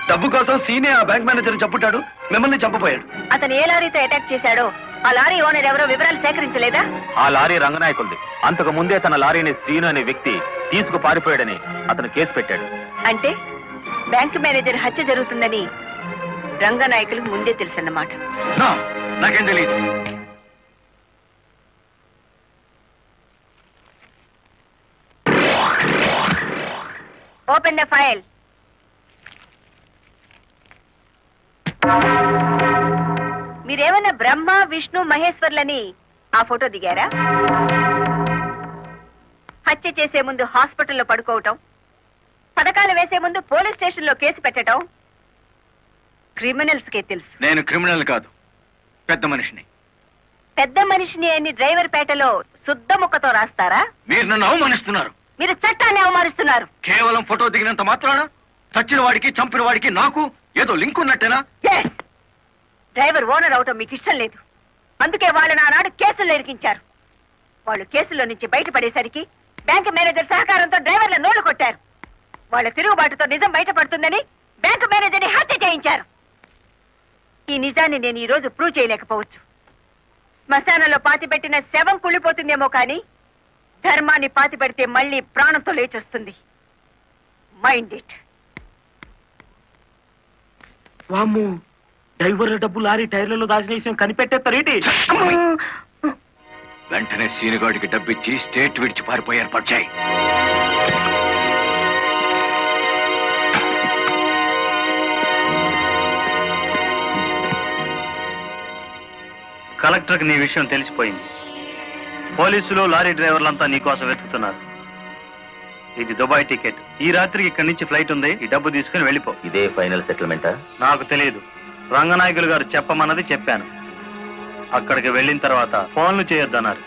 డబ్బు కోసం సీనే ఆ బ్యాంక్ మేనేజర్ చంపుతాడు, మిమ్మల్ని చంపపోయాడు. అతను ఏ లారీతో అటాక్ చేశాడో ఆ లారీ ఓనర్ ఎవరో వివరాలు సేకరించలేదా? ఆ లారీ రంగనాయకుల్ది. అంతకు ముందే తన లారీని శ్రీను అనే వ్యక్తి తీసుకు పారిపోయాడని అతను కేసు పెట్టాడు. అంటే బ్యాంక్ మేనేజర్ హత్య జరుగుతుందని రంగనాయకులకు ముందే తెలుసన్నమాట. నాకేం తెలియదు. Open the file. మీరేమన్నా బ్రహ్మ విష్ణు మహేశ్వర్లని ఆ ఫోటో దిగారా? హత్య చేసే ముందు హాస్పిటల్లో పడుకోవటం, పథకాలు వేసే ముందు పోలీస్ స్టేషన్లో కేసు పెట్టడం క్రిమినల్స్ కే తెలుసు. నేను క్రిమినల్ కాదు, పెద్ద మనిషిని. పెద్ద మనిషిని అని డ్రైవర్ పేటలో శుద్ధ ముక్కతో రాస్తారా? మీరు నన్ను అవమానిస్తున్నారు. మీరు చట్టాన్ని అవమానిస్తున్నారు. కేవలం ఫోటో దిగినంత మాత్రాన చచ్చిన వాడికి చంపిన వాడికి నాకు ఏదో లింక్ ఉన్నట్టేనా? డ్రైవర్ ఓనర్ అవటం మీకు ఇష్టం లేదు. అందుకే వాళ్ళని ఆనాడు కేసులు ఇరికించారు. వాళ్ళు కేసుల్లో నుంచి బయటపడేసరికి బ్యాంక్ మేనేజర్ సహకారంతో డ్రైవర్ల నోళ్లు కొట్టారు. వాళ్ళ తిరుగుబాటుతో నిజం బయటపడుతుందని బ్యాంక్ మేనేజర్ని హత్య చేయించారు. ఈ నిజాన్ని నేను ఈ రోజు ప్రూవ్ చేయలేకపోవచ్చు. శ్మశానంలో పాతిపెట్టిన శవం కుళ్ళిపోతుందేమో కానీ ధర్మాన్ని పాతిపెడితే మళ్ళీ ప్రాణంతో లేచొస్తుంది. Mind it. వామ్మో, డ్రైవర్ల డబ్బు లారీ టైర్లలో దాచిన విషయం కనిపెట్టేస్తారేంటి? వెంటనే సీనుగాడికి డబ్బిచ్చి స్టేట్ విడిచి పారిపోయి ఏర్పాటు చేయి. కలెక్టర్కి నీ విషయం తెలిసిపోయింది. పోలీసులు లారీ డ్రైవర్లంతా నీకోసం వెతుకుతున్నారు. ఇది దుబాయ్ టికెట్. ఈ రాత్రికి ఇక్కడి నుంచి ఫ్లైట్ ఉంది. ఈ డబ్బు తీసుకుని వెళ్ళిపో. ఇదే ఫైనల్ సెటిల్మెంటా? నాకు తెలియదు. రంగనాయకులు గారు చెప్పమన్నది చెప్పాను. అక్కడికి వెళ్ళిన తర్వాత ఫోన్లు చేయొద్దన్నారు.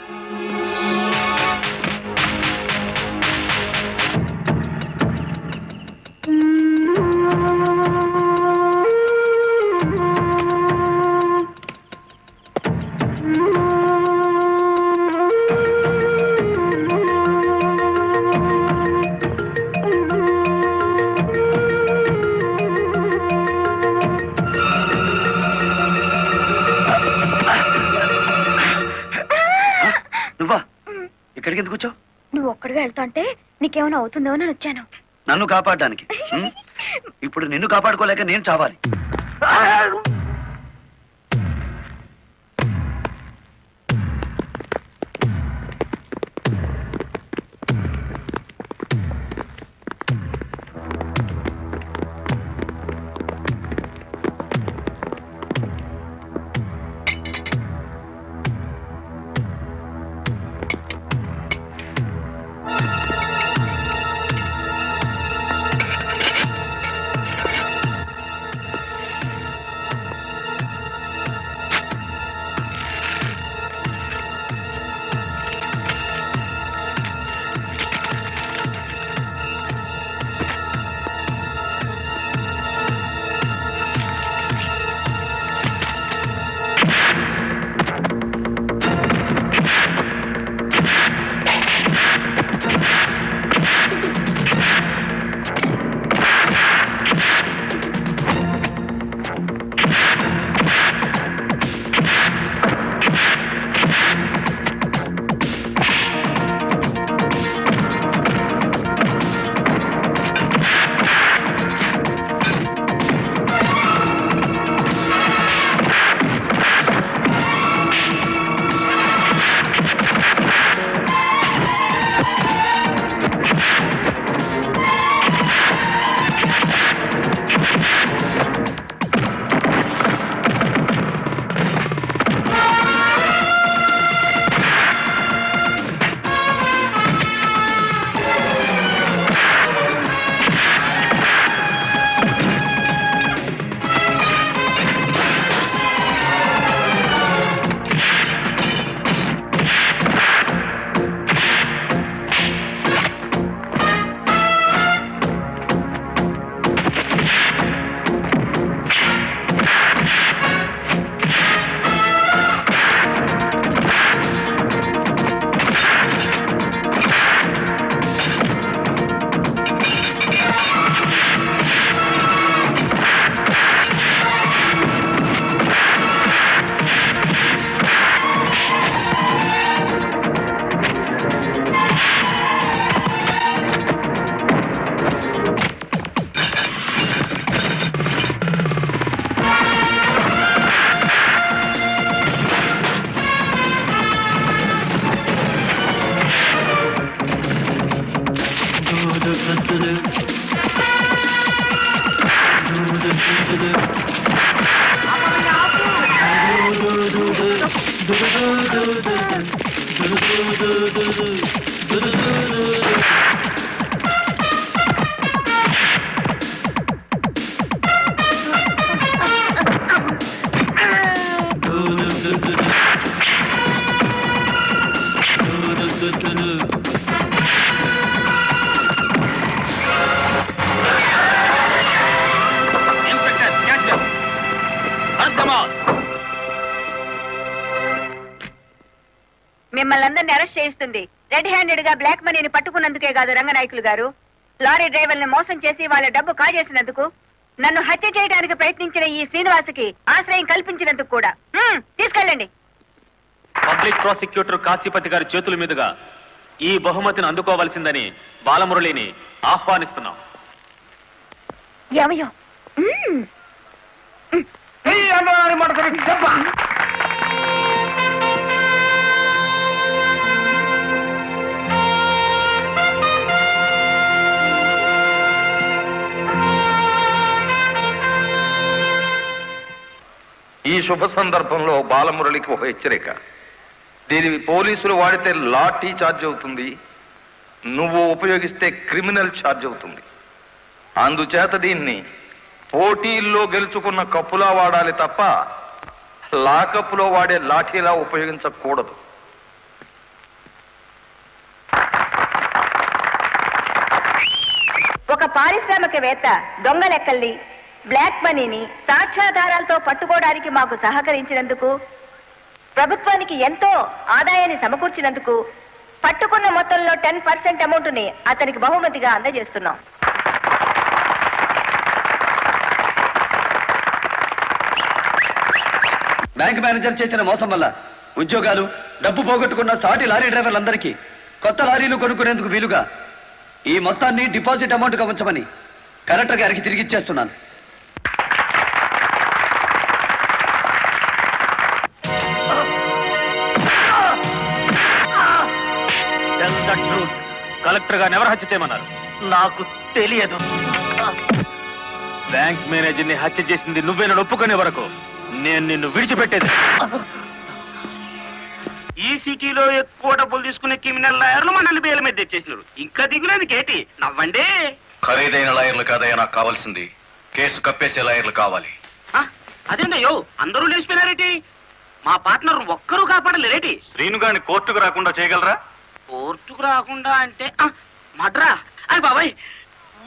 ఇక్కడికి ఎందుకు వచ్చావు? నువ్వు ఒక్కడిగా వెళ్తాంటే నీకేమైనా అవుతుందో అని వచ్చాను. నన్ను కాపాడడానికి. ఇప్పుడు నిన్ను కాపాడుకోలేక నేను చావాలి. మిమ్మల్ని అందరినీ అరెస్ట్ చేయిస్తుంది రెడ్ హ్యాండెడ్ గా బ్లాక్ మనీని పట్టుకున్నందుకే కాదు రంగనాయకులు గారు, లారీ డ్రైవర్లను మోసం చేసి వాళ్ళ డబ్బు కాజేసినందుకు, నన్ను హత్య చేయడానికి ప్రయత్నించిన ఈ శ్రీనివాసుకి ఆశ్రయం కల్పించినందుకు కూడా. తీసుకెళ్ళండి. పబ్లిక్ ప్రాసిక్యూటర్ కాశీపతి గారి చేతుల మీదుగా ఈ బహుమతిని అందుకోవాల్సిందని బాలమురళిని ఆహ్వానిస్తున్నాం. ఏమయ్యో ఈ శుభ సందర్భంలో బాలమురళికి ఒక హెచ్చరిక. దీనిని పోలీసులు వాడితే లాఠీ ఛార్జ్ అవుతుంది, నువ్వు ఉపయోగిస్తే క్రిమినల్ ఛార్జ్ అవుతుంది. అందుచేత దీన్ని పోటీల్లో గెలుచుకున్న కప్పులా వాడాలి తప్ప లాకప్పులో వాడే లాఠీలా ఉపయోగించకూడదు. ఒక పారిశ్రామికవేత్త దొంగ లెక్కల్ని, బ్లాక్ మనీని సాక్ష్యాధారాలతో పట్టుకోవడానికి మాకు సహకరించినందుకు, ప్రభుత్వానికి ఎంతో ఆదాయాన్ని సమకూర్చినందుకు పట్టుకున్న మొత్తంలో 10% అమౌంట్ని అతనికి బహుమతిగా అందజేస్తున్నాం. బ్యాంక్ మేనేజర్ చేసిన మోసం వల్ల ఉద్యోగాలు, డబ్బు పోగొట్టుకున్న సాటి లారీ డ్రైవర్లందరికీ కొత్త లారీలు కొనుక్కునేందుకు వీలుగా ఈ మొత్తాన్ని డిపాజిట్ అమౌంట్గా ఉంచమని కలెక్టర్ గారికి తిరిగిచ్చేస్తున్నాను. కలెక్టర్ గారిని ఎవరు హత్య చేయమన్నారు? నాకు తెలియదు. బ్యాంక్ మేనేజర్ ని హత్య చేసింది నువ్వేనని ఒప్పుకునే వరకు నేను నిన్ను విడిచిపెట్టేది. ఈ సిటీలో ఎక్కువ డబ్బులు తీసుకునే క్రిమినల్ లాయర్లు మనల్ని బేల మీద తెచ్చేసినారు. ఇంకా దిగులేదు కేటి నవ్వండి. ఖరీదైన లాయర్లు కాదయ్యా నాకు కావాల్సింది, కేసు కప్పేసే లాయర్లు కావాలి. అదేందయ్యో అందరూ లేచిపోయినారేటి? మా పార్ట్నర్ ఒక్కరూ కాపాడలేరేటి? శ్రీను గారిని కోర్టుకు రాకుండా చేయగలరా? కోర్టుకు రాకుండా అంటే మడ్రా అయ్యి బాబాయ్,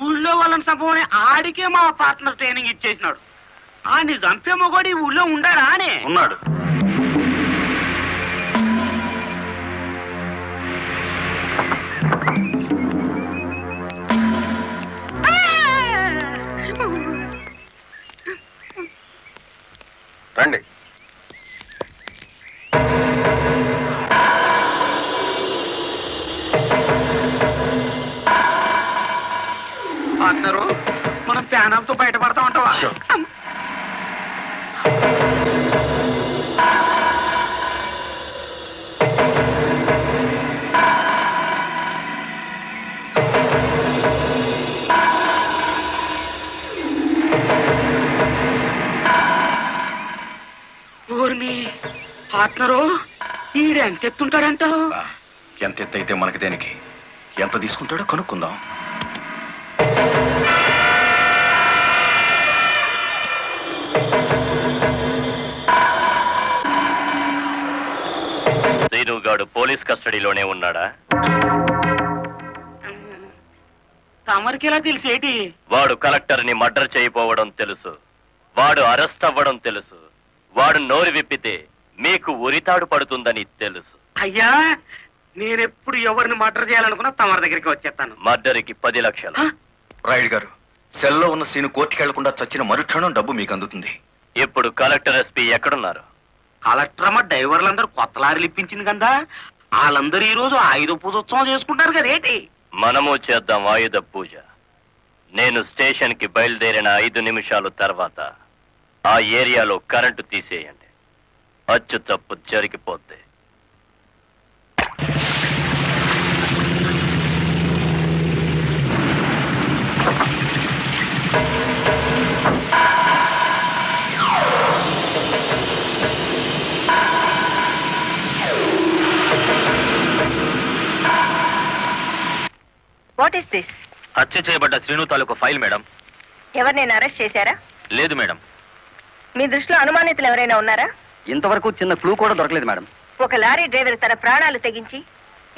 ఊళ్ళో వాళ్ళని సంభవని ఆడికే మా పార్ట్నర్ ట్రైనింగ్ ఇచ్చేసినాడు. ఆడిని చంపే మొగోడి ఊళ్ళో ఉండాడా అని? ఉన్నాడు. రండి. పార్ట్నరు మనం ప్యానంతో బయటపడతా ఉంటావా? ఊర్మి పార్ట్నరు ఈడెంత ఎత్తుంటాడంటావు? ఎంత ఎత్తైతే మనకి దేనికి, ఎంత తీసుకుంటాడో కనుక్కుందాం. శ్రీనుగాడు పోలీస్ కస్టడీలోనే ఉన్నాడా? తమరికి ఎలా తెలిసేటి? వాడు కలెక్టర్ ని మర్డర్ చేయబోవడం తెలుసు, వాడు అరెస్ట్ అవ్వడం తెలుసు, వాడు నోరు విప్పితే మీకు ఉరితాడు పడుతుందని తెలుసు. అయ్యా నేనెప్పుడు ఎవరిని మర్డర్ చేయాలనుకున్నా తమరి దగ్గరికి వచ్చేస్తాను. మర్డర్కి 10 లక్షలు. రాయుడు గారు, సెల్లో ఉన్న సీను కోర్టుకి వెళ్లకుండా చచ్చిన మరుక్షణం డబ్బు మీకు అందుతుంది. ఇప్పుడు కలెక్టర్ ఎస్పీ ఎక్కడున్నారు? కలెక్టర్ అమ్మ డ్రైవర్లందరూ కొత్త లారీలు ఇప్పించింది కదా, వాళ్ళందరూ ఈ రోజు ఆయుధ పూజోత్సవం చేసుకుంటారు కదేటి? మనము చేద్దాం ఆయుధ పూజ. నేను స్టేషన్ కి బయలుదేరిన 5 నిమిషాల తర్వాత ఆ ఏరియాలో కరెంటు తీసేయండి. అచ్చు తప్పు జరిగిపోద్ది. Is this? హత్య చేయబడ్డ శ్రీను తాలూకు ఫైల్ మేడం. ఎవరినైనా అరెస్ట్ చేశారా? లేదు మేడం. మీ దృష్టిలో అనుమానితులు ఎవరైనా ఉన్నారా? ఇంతవరకు చిన్న క్లూ కూడా దొరకలేదు మేడం. ఒక లారీ డ్రైవర్ తన ప్రాణాలు తెగించి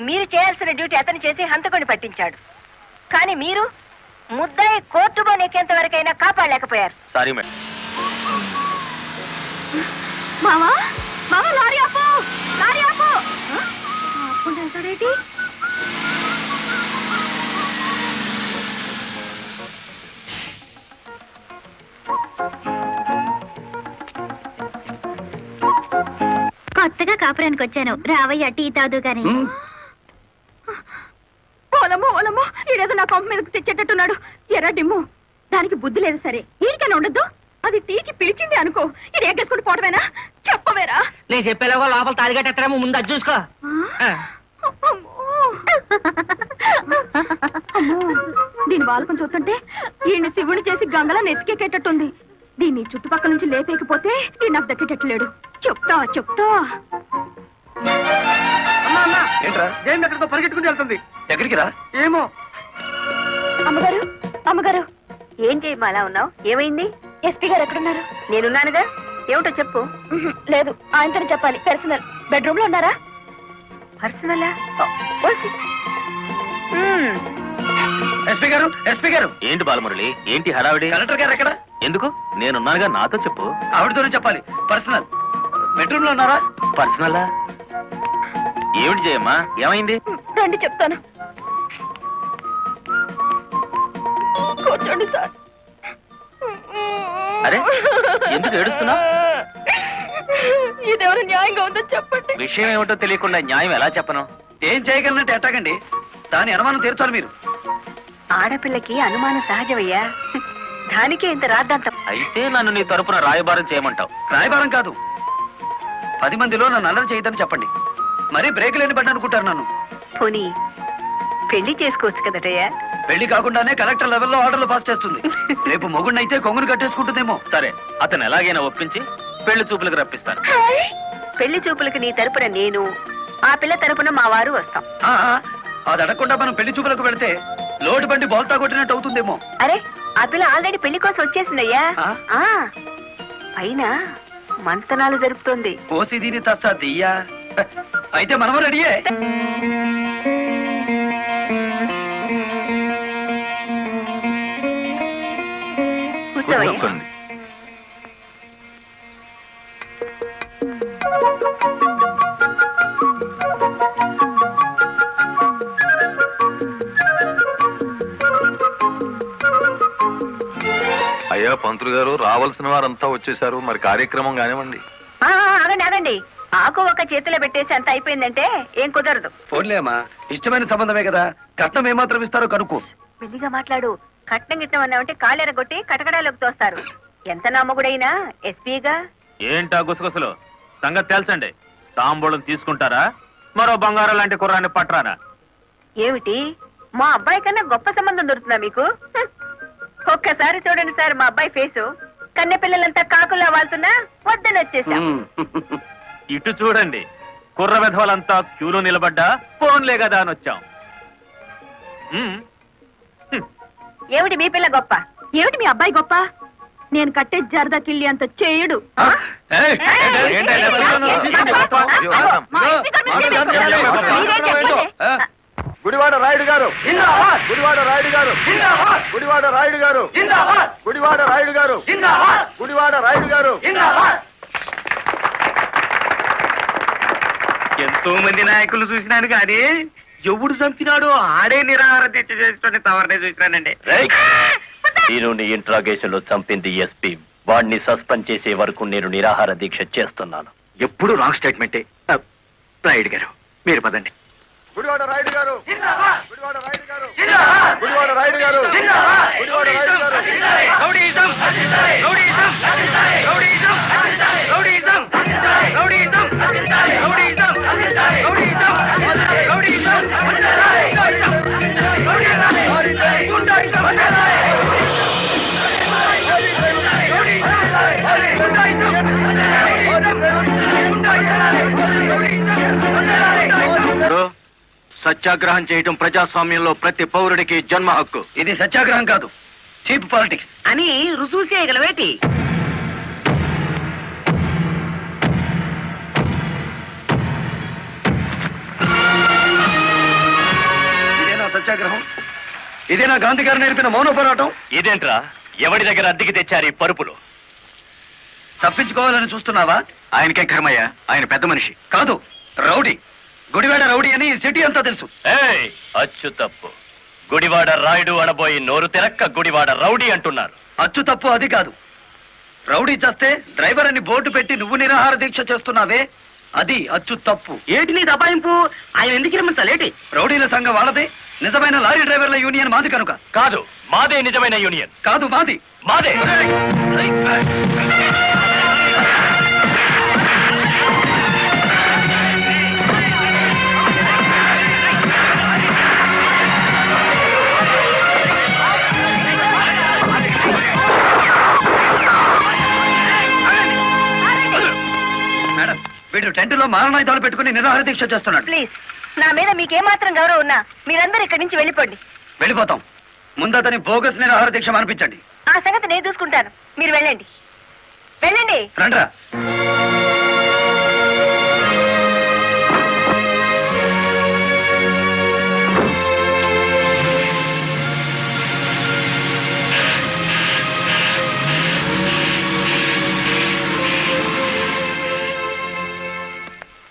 మీరు చేయాల్సిన డ్యూటీ అతను చేసి హంతకుని పట్టించాడు. కానీ మీరు ముద్దాయి కోర్టులో నెక్కేంత వరకైనా కాపాడలేకపోయారు. Sorry madam. మావా మావా లారీ ఆపు, లారీ ఆపు. ఆపుకుంటాడేంటి? కొత్తగా కాపురానికి వచ్చాను, రావయ్య టీ తాదు గాని. ఓలమ్మో ఓలమ్మో, ఈడేదో నా కొంప మీదకి తెచ్చేటట్టున్నాడు. ఎర్ర డిమ్ము, దానికి బుద్ధి లేదు. సరే ఈడికైనా ఉండద్దు, అది టీకి పిలిచింది అనుకో, ఇది ఎగ్గేసుకుంటూ పోవటమేనా? చెప్పవేరా? నేను చెప్పేలాగో లోపల తాలిగట్టేమో ముందు అది చూసుకో. దీని బాలకం చూస్తుంటే ఈయన శివుని చేసి గంగలా నెత్తికెక్కేటట్టుంది. దీన్ని చుట్టుపక్కల నుంచి లేపేకపోతే ఈ నాకు దక్కేటట్లేడు. చెప్తా చెప్తా. ఏంట్రా? జైన్ ఎక్కడికో పరిగెట్టుకుని వెళ్తుంది. ఎక్కడికి రా? ఏమో. అమ్మగారు అమ్మగారు. ఏం చేయమా అలా ఉన్నావు? ఏమైంది? ఎస్పీ గారు ఎక్కడున్నారు? నేనున్నానుగా, ఏమిటో చెప్పు. లేదు, ఆయనతో చెప్పాలి. పర్సనల్. బెడ్రూమ్ లో ఉన్నారా? పర్సనలా? ఎస్పీ గారు, ఎస్పీ గారు. ఏంటి బాలమురళి, ఏంటి హడావిడి? కలెక్టర్ గారు ఎక్కడ? ఎందుకు? నేనున్నానుగా, నాతో చెప్పు. ఆవిడతోనే చెప్పాలి. పర్సనల్. బెడ్రూమ్ లో ఉన్నారా? పర్సనలా? ఏమిటి జయమ్మా, ఏమైంది? రండి చెప్తాను. కూర్చోండి సార్. అరే, ఎందుకు ఏడుస్తున్నావ్? ఇదేమైనా న్యాయంగా ఉందో చెప్పండి. విషయం ఏమిటో తెలియకుండా న్యాయం ఎలా చెప్పను? ఏం చేయగలనంటే ఎట్టాగండి, దాని అనుమానం తీర్చాలి మీరు. ఆడపిల్లకి అనుమానం సహజమయ్యా, దానికే ఇంత రాద్దాంతం. అయితే నన్ను నీ తరపున రాయబారం చేయమంటావు? రాయబారం కాదు, 10 మందిలో నన్ను అల్లరి చేయదని చెప్పండి. మరీ బ్రేక్ లేని బండి అనుకుంటారు నన్ను. పోనీ పెళ్లి చేసుకోవచ్చు కదటయ్యా. పెళ్లి కాకుండానే కలెక్టర్ లెవెల్లో ఆర్డర్లు పాస్ చేస్తుంది. రేపు మొగుడినైతే కొంగును కట్టేసుకుంటుందేమో. సరే, అతను ఎలాగైనా ఒప్పించి పెళ్లి చూపులకు రప్పిస్తాను. పెళ్లి చూపులకు నీ తరపున నేను, ఆ పిల్ల తరపున మా వారు వస్తాం. అది అడగకుండా మనం పెళ్లి చూపులకు పెడితే లోటు బండి బోల్తా కొట్టినట్టు అవుతుందేమో. అరే, ఆ పిల్ల ఆల్రెడీ పెళ్లి కోసం వచ్చేసిందయ్యా. ఆ? పైన మంతనాలు జరుపుతోంది. పోసి దీని తస్తా దియ్యా. అయితే మనము రెడీయే. కూర్చోవయ్యా. అయ్యా పంతులు గారు, రావాల్సిన వారంతా వచ్చేసారు, మరి కార్యక్రమం కానివ్వండి. ఆగండి ఆగండి, ఆకు ఒక చేతిలో పెట్టేసి అంత అయిపోయిందంటే ఏం కుదరదు. ఫోన్లే అమ్మా, ఇష్టమైన సంబంధమే కదా, కట్నం ఏమాత్రం ఇస్తారో కనుక్కో. పెళ్లిగా మాట్లాడు. కట్నం గిట్నం అన్నామంటే కాళ్ళెరగొట్టి కటకడాలోకి తోస్తారు. ఎంత నమ్మగుడైనా ఎస్పీగా. ఏంటా గుసగుసలు? సంగతి తెలుసండి. తాంబూలం తీసుకుంటారా, మరో బంగారం లాంటి కుర్రాన్ని పట్టరానా? ఏమిటి, మా అబ్బాయి కన్నా గొప్ప సంబంధం దొరుకుతుందా మీకు? ఒక్కసారి చూడండి సార్ మా అబ్బాయి ఫేసు. కన్నె పిల్లలంతా కాకుల్లా వాళ్తున్నా వద్దని వచ్చేసాం. ఇటు చూడండి, కుర్ర విధవలంతా క్యూలో నిలబడ్డా ఫోన్లే కదా అని వచ్చాం. ఏమిటి మీ పిల్ల గొప్ప? ఏమిటి మీ అబ్బాయి గొప్ప? నేను కట్టే జరదా కిళ్ళి అంత చేయడు. గుడివాడ రాయుడు గారు, గుడివాడ రాయుడు గారు, గుడివాడ రాయుడు గారు, గుడివాడ రాయుడు గారు, గుడివాడ రాయుడు గారు. ఎంతో మంది నాయకులు చూసినాను కానీ ఎవడు చంపినాడో ఆడే నిరాహార దీక్ష చేసుకుని తవరనే చూసినానండి. దీనిని ఇంట్రాగేషన్ లో చంపింది ఎస్పీ. వాడిని సస్పెండ్ చేసే వరకు నేను నిరాహార దీక్ష చేస్తున్నాను. ఎప్పుడు రాంగ్ స్టేట్మెంటే. రాయుడు గారు, మీరు పదండి. గుడివాడ రాయుడు గారు, గుడివాడ రాయుడు గారు, గుడివాడ రాయుడు గారు, గుడివాడ రాయుడు గారు. సత్యాగ్రహం చేయటం ప్రజాస్వామ్యంలో ప్రతి పౌరుడికి జన్మ హక్కు. ఇది సత్యాగ్రహం కాదు, చీప్ పాలిటిక్స్ అని రుజువు చేయగలవేటి? ఇదేనా సత్యాగ్రహం? ఇదేనా గాంధీ గారు నేర్పిన మౌన పోరాటం? ఇదేంట్రా, ఎవడి దగ్గర అద్దెకి తెచ్చారు ఈ పరుపులు? తప్పించుకోవాలని చూస్తున్నావా? ఆయనకే కర్మయ్య, ఆయన పెద్ద మనిషి కాదు, రౌడీ. గుడివాడ రౌడీ అని సిటీ అంతా తెలుసు. ఏయ్, అచ్చు తప్పు. గుడివాడ రాయుడు అనబోయి నోరు తెరక్క గుడివాడ రౌడీ అంటున్నారు. అచ్చు తప్పు అది కాదు. రౌడీ చేస్తే డ్రైవర్ అని బోర్డు పెట్టి నువ్వు నిరాహార దీక్ష చేస్తున్నావే, అది అచ్చు తప్పు. ఏటి నీ దబాయింపు? ఆయన ఎందుకు రమ్మంటాలేటి? రౌడీల సంఘం వాళ్ళదే, నిజమైన లారీ డ్రైవర్ల యూనియన్ మాది కనుక. కాదు, మాదే నిజమైన యూనియన్. కాదు, మాది. మాదే. మేడం, వీడు టెంట్ లో మారణాయుధాలు పెట్టుకుని నిరాహార దీక్ష చేస్తున్నాడు. ప్లీజ్, నా మీద మీకేమాత్రం గౌరవం ఉన్నా మీరందరూ ఇక్కడి నుంచి వెళ్ళిపోండి. వెళ్ళిపోతాం. ముందు అతని బోగస్ నిరాహార దీక్ష అనిపించండి. ఆ సంగతి నేను చూసుకుంటాను, మీరు వెళ్ళండి. వెళ్ళండి. రండ్రా.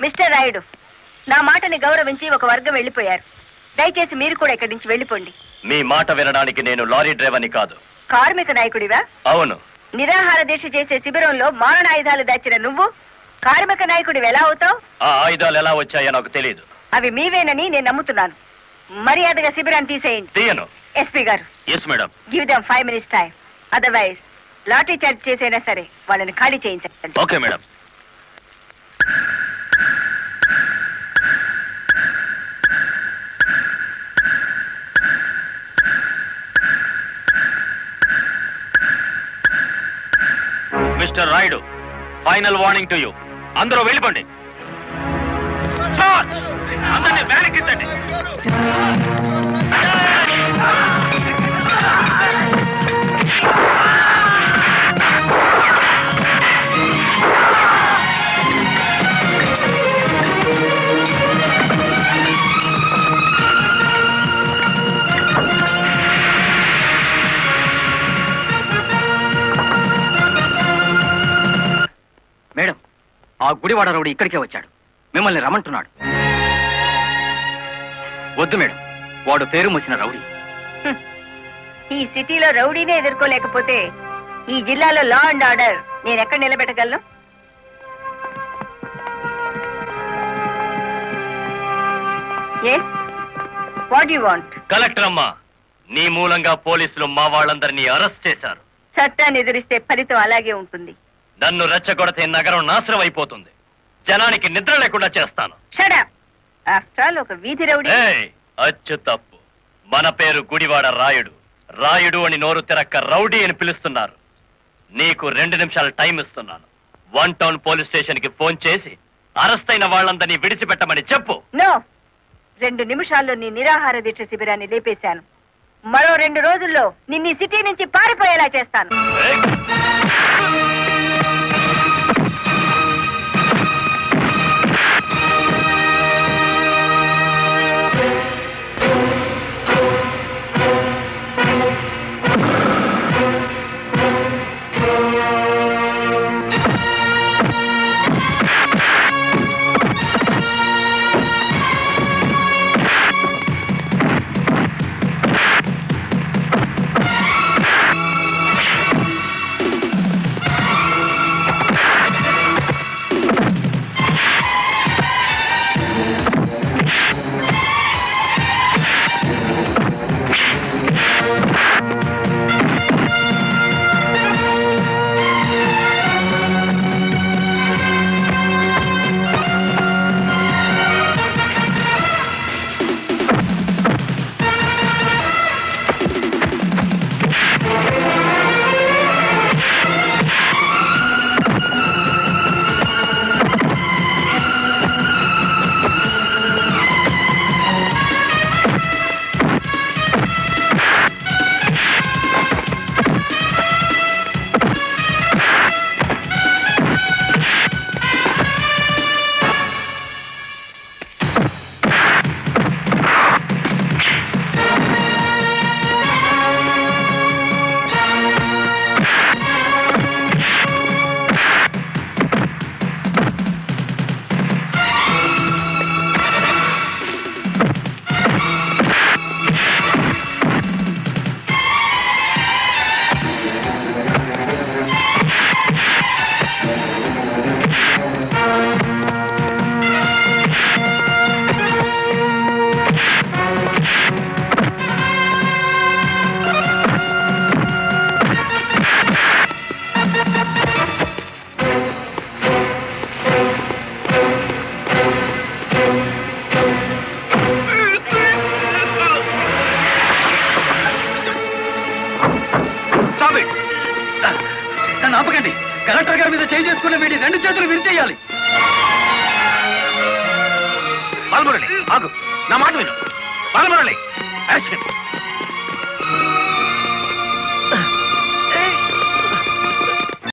మిస్టర్ రాయుడు, నా మాటని గౌరవించి ఒక వర్గం వెళ్ళిపోయారు. దయచేసి మీరు కూడా ఇక్కడి నుంచి వెళ్ళిపోండి. మీ మాట వినడానికి నేను లారీ డ్రైవర్ని కాదు. కార్మిక నాయకుడివా? అవును. నిరాహార దీక్ష చేసే శిబిరంలో మారణాయుధాలు దాచిన నువ్వు కార్మిక నాయకుడివి ఎలా అవుతావు? ఆ ఆయుధాలు ఎలా వచ్చాయో నాకు తెలియదు. అవి మీవేనని నేను నమ్ముతున్నాను. మర్యాదగా శిబిరాన్ని తీసేయండి. తీయను. ఎస్పీ గారు, yes madam. Give them 5 minutes time. Otherwise lathi charge చేసైనా సరే వాళ్ళని ఖాళీ చేయించండి. Okay madam. Mister Rayudu, final warning to you. అందరూ వెళ్ళిపోండి. చార్జ్! అందరినీ వ్యాన్ ఎక్కించండి. మేడం, ఆ గుడివాడ రౌడీ ఇక్కడికే వచ్చాడు. మిమ్మల్ని రమ్మంటున్నాడు. వద్దు మేడం, వాడు పేరు మోసిన రౌడీ. ఈ సిటీలో రౌడీనే ఎదుర్కోలేకపోతే ఈ జిల్లాలో లా అండ్ ఆర్డర్ నేను ఎక్కడ నిలబెట్టగలను? Yes, what you want? Collector అమ్మా, నీ మూలంగా పోలీసులు మా వాళ్ళందరినీ అరెస్ట్ చేశారు. చట్టాన్ని ఎదిరిస్తే ఫలితం అలాగే ఉంటుంది. నన్ను రెచ్చగొడితే నగరం నాశనం అయిపోతుంది. జనానికి నిద్ర లేకుండా చేస్తాను. Shut up. ఆఫ్టర్ ఆల్ ఒక వీధి రౌడీ. ఏయ్, అచ్చు తప్పు. మన పేరు గుడివాడ రాయుడు. రాయుడు అని నోరు తెరక్క రౌడీ అని పిలుస్తున్నారు. నీకు 2 నిమిషాలు టైం ఇస్తున్నాను. 1 టౌన్ పోలీస్ స్టేషన్ కి ఫోన్ చేసి అరెస్ట్ అయిన వాళ్ళందరినీ విడిచిపెట్టమని చెప్పు. నో, 2 నిమిషాల్లో నీ నిరాహార దీక్ష శిబిరాన్ని లేపేశాను. మరో 2 రోజుల్లో నిన్ను సిటీ నుంచి పారిపోయేలా చేస్తాను. నన్ను ఆపకండి. కలెక్టర్ గారి మీద చేయి చేసుకున్న వీడి 2 చేతులు విరిచేయాలి. బాలమురళి ఆగు, నా మాట విను. బాలమురళి యాక్షన్.